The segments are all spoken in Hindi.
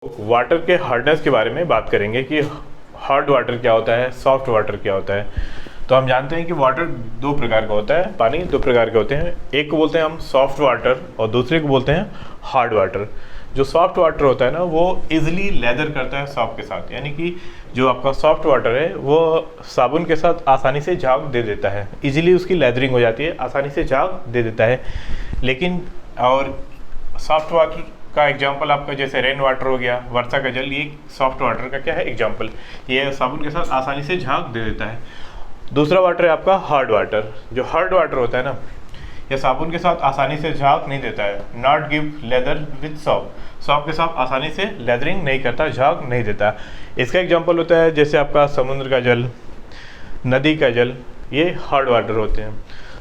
वाटर के हार्डनेस के बारे में बात करेंगे कि हार्ड वाटर क्या होता है, सॉफ्ट वाटर क्या होता है। तो हम जानते हैं कि वाटर दो प्रकार का होता है, पानी दो प्रकार के होते हैं। एक को बोलते हैं हम सॉफ्ट वाटर और दूसरे को बोलते हैं हार्ड वाटर। जो सॉफ्ट वाटर होता है ना, वो इजीली लेदर करता है सॉप के साथ, यानी कि जो आपका सॉफ्ट वाटर है वो साबुन के साथ आसानी से झाग दे देता है, इजीली उसकी लेदरिंग हो जाती है, आसानी से झाग दे देता है। लेकिन और सॉफ्ट वाटर का एग्जांपल आपका जैसे रेन वाटर हो गया, वर्षा का जल, ये सॉफ्ट वाटर का क्या है एग्जांपल, ये साबुन के साथ आसानी से झाग दे देता है। दूसरा वाटर है आपका हार्ड वाटर। जो हार्ड वाटर होता है ना, ये साबुन के साथ आसानी से झाग नहीं देता है, not give leather with shop, shop के साथ आसानी से लेदरिंग नहीं करता, झाग नहीं देता। इसका एग्जांपल होता है जैसे आपका समुद्र का जल, नदी का जल, ये हार्ड वाटर होते हैं।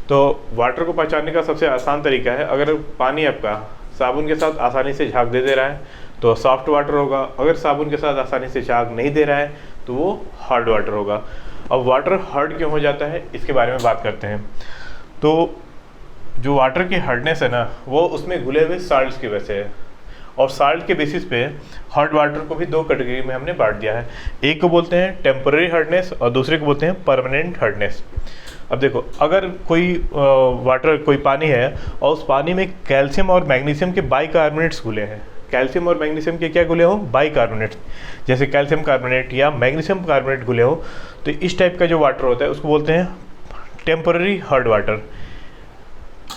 तो वाटर को पहचानने का सबसे आसान तरीका है, अगर पानी आपका साबुन के साथ आसानी से झाग दे रहा है तो सॉफ्ट वाटर होगा, अगर साबुन के साथ आसानी से झाग नहीं दे रहा है तो वो हार्ड वाटर होगा। अब वाटर हार्ड क्यों हो जाता है इसके बारे में बात करते हैं। तो जो वाटर की हार्डनेस है ना, वो उसमें घुले हुए साल्ट्स की वजह से है, और साल्ट के बेसिस पे हार्ड वाटर को भी दो कैटेगरी में हमने बांट दिया है। एक को बोलते हैं टेम्पररी हार्डनेस और दूसरे को बोलते हैं परमानेंट हार्डनेस। अब देखो, अगर कोई वाटर, कोई पानी है और उस पानी में कैल्शियम और मैग्नीशियम के बाइकार्बोनेट्स घुले हैं, कैल्शियम और मैग्नीशियम के क्या घुले हों, बाइकार्बोनेट्स, जैसे कैल्शियम कार्बोनेट या मैग्नीशियम कार्बोनेट घुले हो, तो इस टाइप का जो वाटर होता है उसको बोलते हैं टेम्पररी हार्ड वाटर।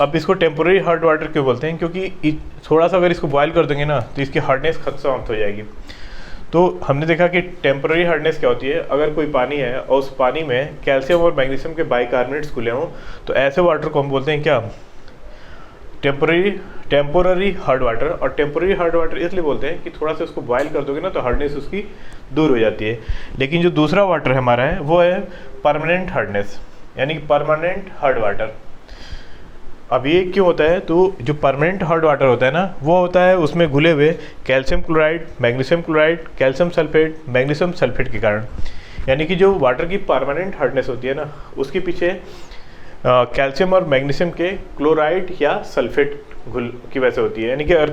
अब इसको टेम्पररी हार्ड वाटर क्यों बोलते हैं, क्योंकि थोड़ा सा अगर इसको बॉयल कर देंगे ना तो इसकी हार्डनेस खत्म हो जाएगी। तो हमने देखा कि टेम्पररी हार्डनेस क्या होती है, अगर कोई पानी है और उस पानी में कैल्शियम और मैग्नीशियम के बाइकार्बोनेट्स घुले हों तो ऐसे वाटर को हम बोलते हैं क्या, टेम्पोररी हार्ड वाटर। और टेम्पोररी हार्ड वाटर इसलिए बोलते हैं कि थोड़ा सा उसको बॉयल कर दोगे ना तो हार्डनेस उसकी दूर हो जाती है। लेकिन जो दूसरा वाटर हमारा है वो है परमानेंट हार्डनेस, यानी कि परमानेंट हार्ड वाटर। अब ये क्यों होता है, तो जो परमानेंट हार्ड वाटर होता है ना, वो होता है उसमें घुले हुए calcium chloride, magnesium chloride, calcium sulphate, magnesium sulphate के कारण। यानी कि जो वाटर की परमानेंट हार्डनेस होती है ना, उसके पीछे कैल्शियम और मैग्नीशियम के क्लोराइड या सल्फेट घुल की वजह से होती है। यानी कि अगर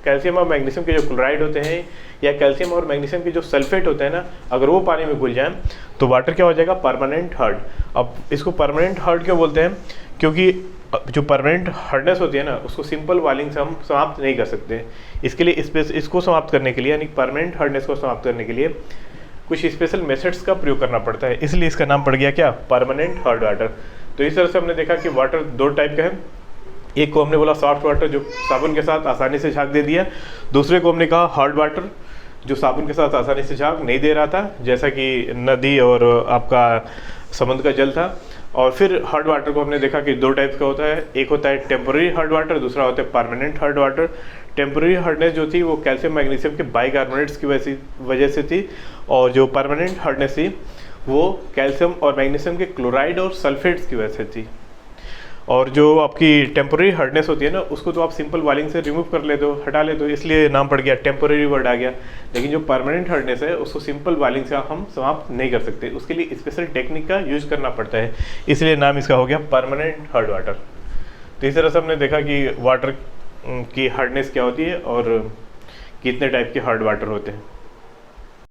कैल्शियम और मैग्नीशियम के जो क्लोराइड होते हैं या कैल्शियम और मैग्नीशियम के जो सल्फेट होते हैं ना, अगर वो पानी में घुल जाए तो वाटर क्या हो जाएगा, परमानेंट हार्ड। अब इसको परमानेंट हार्ड क्यों बोलते हैं, क्योंकि जो परमानेंट हार्डनेस होती है ना, उसको सिंपल बॉइलिंग से हम समाप्त नहीं कर सकते। इसके लिए इसको समाप्त करने के लिए, यानी परमानेंट हार्डनेस को समाप्त करने के लिए कुछ स्पेशल मेथड्स का प्रयोग करना पड़ता है, इसलिए इसका नाम पड़ गया क्या, परमानेंट हार्ड वाटर। तो इस तरह से हमने देखा कि वाटर दो टाइप का है। एक को हमने बोला सॉफ्ट वाटर, जो साबुन के साथ आसानी से झाग दे दिया। दूसरे को हमने कहा हार्ड वाटर, जो साबुन के साथ आसानी से झाग नहीं दे रहा था, जैसा कि नदी और आपका समुद्र का जल था। और फिर हार्ड वाटर को हमने देखा कि दो टाइप का होता है, एक होता है टेम्पररी हार्ड वाटर, दूसरा होता है permanent hard water. Temporary hardness जो थी वो कैल्शियम मैग्नीशियम के बाइकार्बोनेट्स की वजह से थी, और जो परमानेंट हार्डनेस थी वो कैल्शियम और मैग्नीशियम के क्लोराइड और सल्फेट्स की वजह से थी। और जो आपकी टेम्पररी हार्डनेस होती है ना, उसको तो आप सिंपल बॉइलिंग से रिमूव कर ले दो, हटा ले दो, इसलिए नाम पड़ गया, टेम्पररी वर्ड आ गया। लेकिन जो परमानेंट हार्डनेस है उसको सिंपल बॉइलिंग से हम समाप्त नहीं कर सकते, उसके लिए स्पेशल टेक्निक का यूज करना पड़ता है, इसलिए नाम इसका हो गया परमानेंट हार्ड वाटर। तो इस तरह से हमने देखा कि वाटर की हार्डनेस क्या होती है और कितने टाइप के हार्ड वाटर होते हैं।